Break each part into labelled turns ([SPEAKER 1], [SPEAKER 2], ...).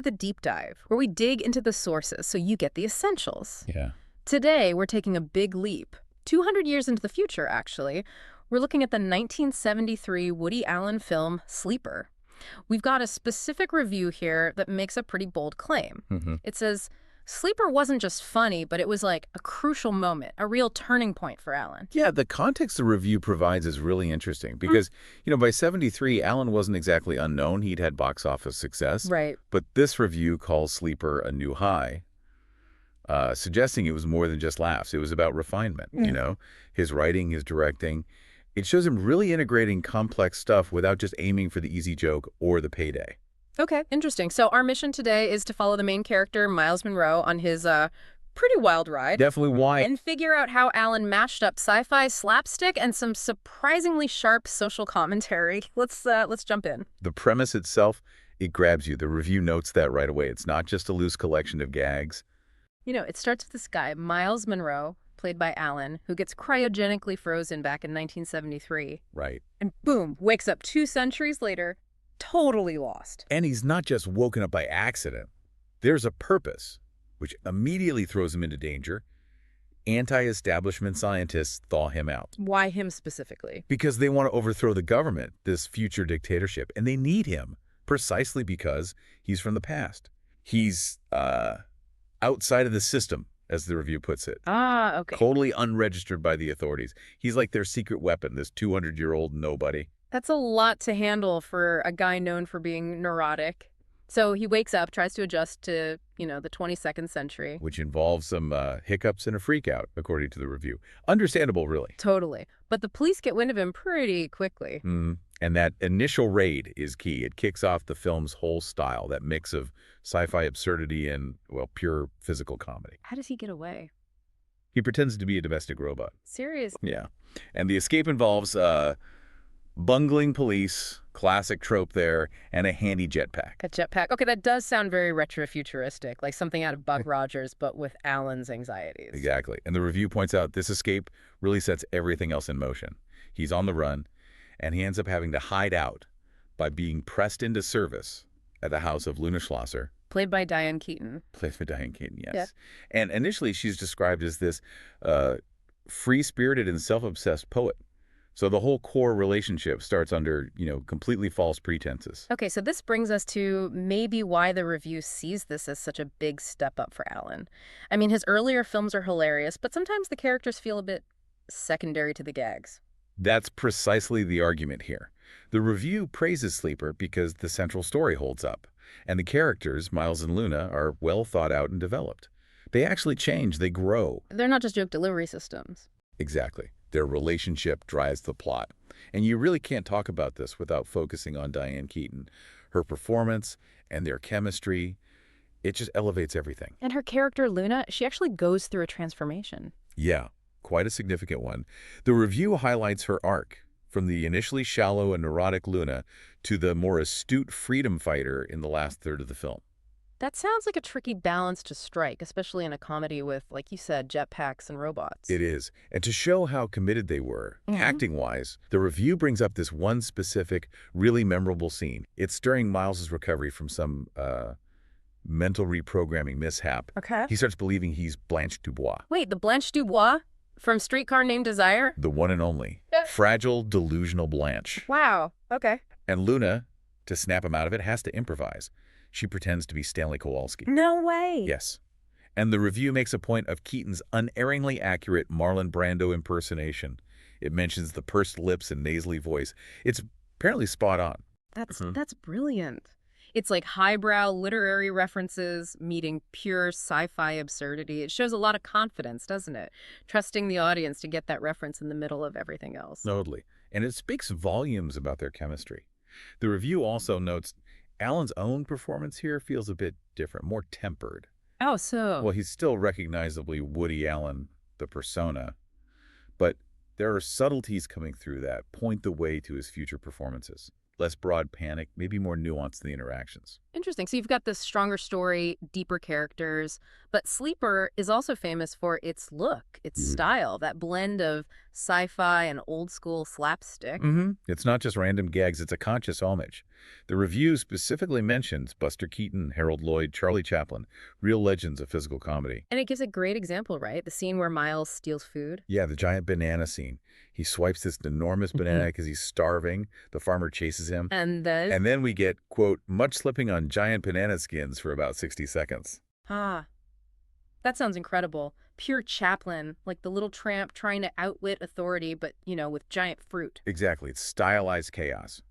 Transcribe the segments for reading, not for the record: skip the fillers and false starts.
[SPEAKER 1] the deep dive, where we dig into the sources so you get the essentials.
[SPEAKER 2] Yeah.
[SPEAKER 1] Today, we're taking a big leap. 200 years into the future, actually. We're looking at the 1973 Woody Allen film Sleeper. We've got a specific review here that makes a pretty bold claim. It says, Sleeper wasn't just funny, but it was like a crucial moment, a real turning point for Allen.
[SPEAKER 2] Yeah, the context the review provides is really interesting because, by 73, Allen wasn't exactly unknown. He'd had box office success.
[SPEAKER 1] Right.
[SPEAKER 2] But this review calls Sleeper a new high, suggesting it was more than just laughs. It was about refinement, his writing, his directing. It shows him really integrating complex stuff without just aiming for the easy joke or the payday.
[SPEAKER 1] Okay, interesting. So our mission today is to follow the main character, Miles Monroe, on his pretty wild ride.
[SPEAKER 2] Definitely why.
[SPEAKER 1] And figure out how Allen mashed up sci-fi slapstick and some surprisingly sharp social commentary. Let's jump in.
[SPEAKER 2] The premise itself, it grabs you. The review notes that right away. It's not just a loose collection of gags.
[SPEAKER 1] It starts with this guy, Miles Monroe, played by Allen, who gets cryogenically frozen back in 1973.
[SPEAKER 2] Right.
[SPEAKER 1] And boom, wakes up 2 centuries later, totally lost.
[SPEAKER 2] And he's not just woken up by accident. There's a purpose, which immediately throws him into danger. Anti-establishment scientists thaw him out.
[SPEAKER 1] Why him specifically?
[SPEAKER 2] Because they want to overthrow the government, this future dictatorship, and they need him precisely because he's from the past. He's outside of the system, as the review puts it.
[SPEAKER 1] Ah, okay.
[SPEAKER 2] Totally unregistered by the authorities. He's like their secret weapon, this 200-year-old nobody.
[SPEAKER 1] That's a lot to handle for a guy known for being neurotic. So he wakes up, tries to adjust to, the 22nd century.
[SPEAKER 2] Which involves some hiccups and a freak-out, according to the review. Understandable, really.
[SPEAKER 1] Totally. But the police get wind of him pretty quickly.
[SPEAKER 2] And that initial raid is key. It kicks off the film's whole style, that mix of sci-fi absurdity and, pure physical comedy.
[SPEAKER 1] How does he get away?
[SPEAKER 2] He pretends to be a domestic robot.
[SPEAKER 1] Serious?
[SPEAKER 2] Yeah. And the escape involves bungling police, classic trope there, and a handy jetpack.
[SPEAKER 1] A jetpack. Okay, that does sound very retrofuturistic, like something out of Buck Rogers, but with Allen's anxieties.
[SPEAKER 2] Exactly. And the review points out this escape really sets everything else in motion. He's on the run, and he ends up having to hide out by being pressed into service at the house of Luna Schlosser.
[SPEAKER 1] Played by Diane Keaton.
[SPEAKER 2] Played by Diane Keaton, yes.
[SPEAKER 1] Yeah.
[SPEAKER 2] And initially, she's described as this free-spirited and self-obsessed poet. So the whole core relationship starts under, completely false pretenses.
[SPEAKER 1] Okay, so this brings us to maybe why the review sees this as such a big step up for Allen. I mean, his earlier films are hilarious, but sometimes the characters feel a bit secondary to the gags.
[SPEAKER 2] That's precisely the argument here. The review praises Sleeper because the central story holds up, and the characters, Miles and Luna, are well thought out and developed. They actually change, they grow.
[SPEAKER 1] They're not just joke delivery systems.
[SPEAKER 2] Exactly. Their relationship drives the plot. And you really can't talk about this without focusing on Diane Keaton. Her performance and their chemistry, it just elevates everything.
[SPEAKER 1] And her character, Luna, she actually goes through a transformation.
[SPEAKER 2] Yeah, quite a significant one. The review highlights her arc, from the initially shallow and neurotic Luna to the more astute freedom fighter in the last third of the film.
[SPEAKER 1] That sounds like a tricky balance to strike, especially in a comedy with, like you said, jetpacks and robots.
[SPEAKER 2] It is. And to show how committed they were, acting-wise, the review brings up this one specific, really memorable scene. It's during Miles's recovery from some mental reprogramming mishap.
[SPEAKER 1] Okay.
[SPEAKER 2] He starts believing he's Blanche Dubois.
[SPEAKER 1] Wait, the Blanche Dubois from Streetcar Named Desire?
[SPEAKER 2] The one and only. Fragile, delusional Blanche.
[SPEAKER 1] Wow. Okay.
[SPEAKER 2] And Luna, to snap him out of it, has to improvise. She pretends to be Stanley Kowalski.
[SPEAKER 1] No way.
[SPEAKER 2] Yes. And the review makes a point of Keaton's unerringly accurate Marlon Brando impersonation. It mentions the pursed lips and nasally voice. It's apparently spot on.
[SPEAKER 1] That's brilliant. It's like highbrow literary references meeting pure sci-fi absurdity. It shows a lot of confidence, doesn't it? Trusting the audience to get that reference in the middle of everything else.
[SPEAKER 2] Totally. And it speaks volumes about their chemistry. The review also notes Allen's own performance here feels a bit different, more tempered.
[SPEAKER 1] Oh, so?
[SPEAKER 2] Well, he's still recognizably Woody Allen, the persona, but there are subtleties coming through that point the way to his future performances. Less broad panic, maybe more nuance in the interactions.
[SPEAKER 1] Interesting. So you've got this stronger story, deeper characters, but Sleeper is also famous for its look, its style, that blend of sci-fi and old school slapstick.
[SPEAKER 2] It's not just random gags, it's a conscious homage. The review specifically mentions Buster Keaton, Harold Lloyd, Charlie Chaplin, real legends of physical comedy.
[SPEAKER 1] And it gives a great example, right? The scene where Miles steals food.
[SPEAKER 2] Yeah, the giant banana scene. He swipes this enormous banana because he's starving. The farmer chases him.
[SPEAKER 1] And then,
[SPEAKER 2] And then we get, quote, much slipping on giant banana skins for about 60 seconds.
[SPEAKER 1] ah, that sounds incredible. Pure Chaplin, like the little tramp trying to outwit authority, but, with giant fruit.
[SPEAKER 2] Exactly. It's stylized chaos.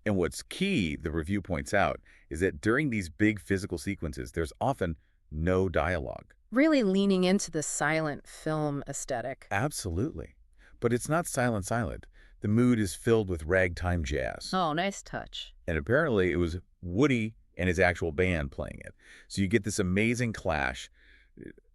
[SPEAKER 2] And what's key, the review points out, is that during these big physical sequences, there's often no dialogue.
[SPEAKER 1] Really leaning into the silent film aesthetic.
[SPEAKER 2] Absolutely. But it's not silent. The mood is filled with ragtime jazz.
[SPEAKER 1] Oh, nice touch.
[SPEAKER 2] And apparently it was Woody and his actual band playing it. So you get this amazing clash,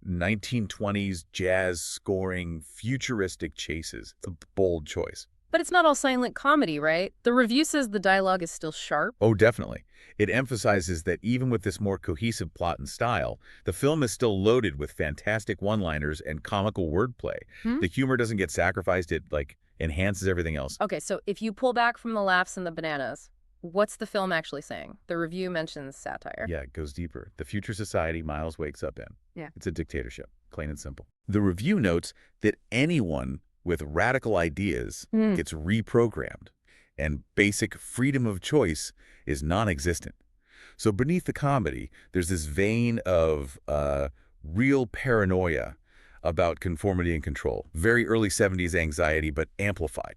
[SPEAKER 2] 1920s jazz scoring, futuristic chases. It's a bold choice.
[SPEAKER 1] But it's not all silent comedy, right? The review says the dialogue is still sharp.
[SPEAKER 2] Oh, definitely. It emphasizes that even with this more cohesive plot and style, the film is still loaded with fantastic one-liners and comical wordplay. The humor doesn't get sacrificed. It, enhances everything else.
[SPEAKER 1] Okay, so if you pull back from the laughs and the bananas, what's the film actually saying? The review mentions satire.
[SPEAKER 2] Yeah, it goes deeper. The future society Miles wakes up in.
[SPEAKER 1] Yeah.
[SPEAKER 2] It's a dictatorship, plain and simple. The review notes that anyone with radical ideas gets reprogrammed, and basic freedom of choice is non-existent. So beneath the comedy, there's this vein of real paranoia about conformity and control. Very early 70s anxiety, but amplified.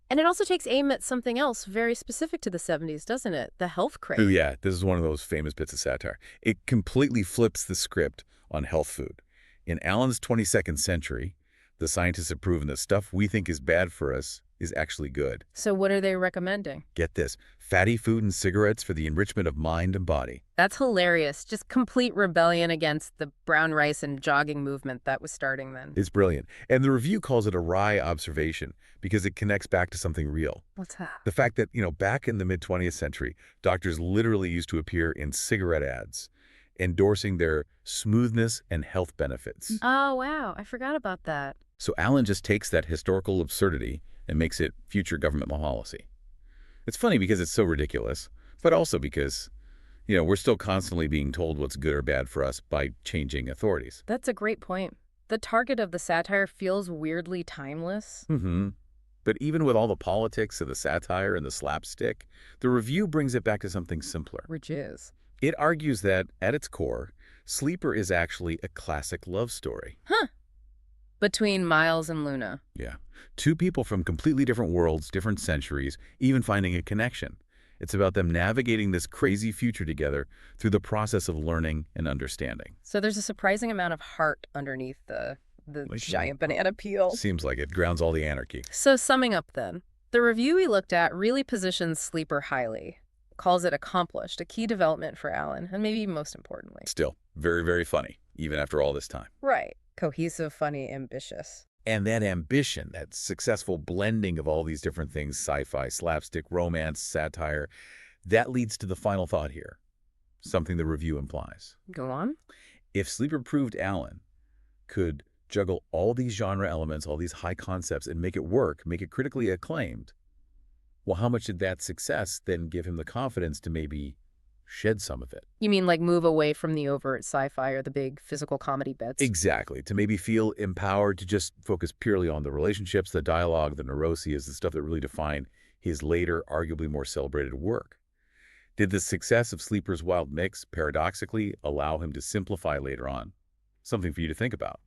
[SPEAKER 1] And it also takes aim at something else very specific to the 70s, doesn't it? The health craze.
[SPEAKER 2] Oh, yeah, this is one of those famous bits of satire. It completely flips the script on health food. In Alan's 22nd century, the scientists have proven that stuff we think is bad for us is actually good.
[SPEAKER 1] So what are they recommending?
[SPEAKER 2] Get this, fatty food and cigarettes for the enrichment of mind and body.
[SPEAKER 1] That's hilarious. Just complete rebellion against the brown rice and jogging movement that was starting then.
[SPEAKER 2] It's brilliant. And the review calls it a wry observation because it connects back to something real.
[SPEAKER 1] What's that?
[SPEAKER 2] The fact that, back in the mid-20th century, doctors literally used to appear in cigarette ads, endorsing their smoothness and health benefits.
[SPEAKER 1] Oh, wow. I forgot about that.
[SPEAKER 2] So Alan just takes that historical absurdity and makes it future government policy. It's funny because it's so ridiculous, but also because, we're still constantly being told what's good or bad for us by changing authorities.
[SPEAKER 1] That's a great point. The target of the satire feels weirdly timeless.
[SPEAKER 2] But even with all the politics of the satire and the slapstick, the review brings it back to something simpler.
[SPEAKER 1] Which is?
[SPEAKER 2] It argues that, at its core, Sleeper is actually a classic love story.
[SPEAKER 1] Between Miles and Luna.
[SPEAKER 2] Yeah. Two people from completely different worlds, different centuries, even finding a connection. It's about them navigating this crazy future together through the process of learning and understanding.
[SPEAKER 1] So there's a surprising amount of heart underneath the giant banana peel.
[SPEAKER 2] Seems like it grounds all the anarchy.
[SPEAKER 1] So summing up then, the review we looked at really positions Sleeper highly. Calls it accomplished, a key development for Alan, and maybe most importantly.
[SPEAKER 2] Still, very, very funny, even after all this time.
[SPEAKER 1] Right. Cohesive, funny, ambitious.
[SPEAKER 2] And that ambition, that successful blending of all these different things, sci-fi, slapstick, romance, satire, that leads to the final thought here, something the review implies.
[SPEAKER 1] Go on.
[SPEAKER 2] If Sleeper proved Alan could juggle all these genre elements, all these high concepts, and make it work, make it critically acclaimed, well, how much did that success then give him the confidence to maybe shed some of it?
[SPEAKER 1] You mean like move away from the overt sci-fi or the big physical comedy bits?
[SPEAKER 2] Exactly. To maybe feel empowered to just focus purely on the relationships, the dialogue, the neuroses, the stuff that really define his later, arguably more celebrated work. Did the success of Sleeper's wild mix paradoxically allow him to simplify later on? Something for you to think about.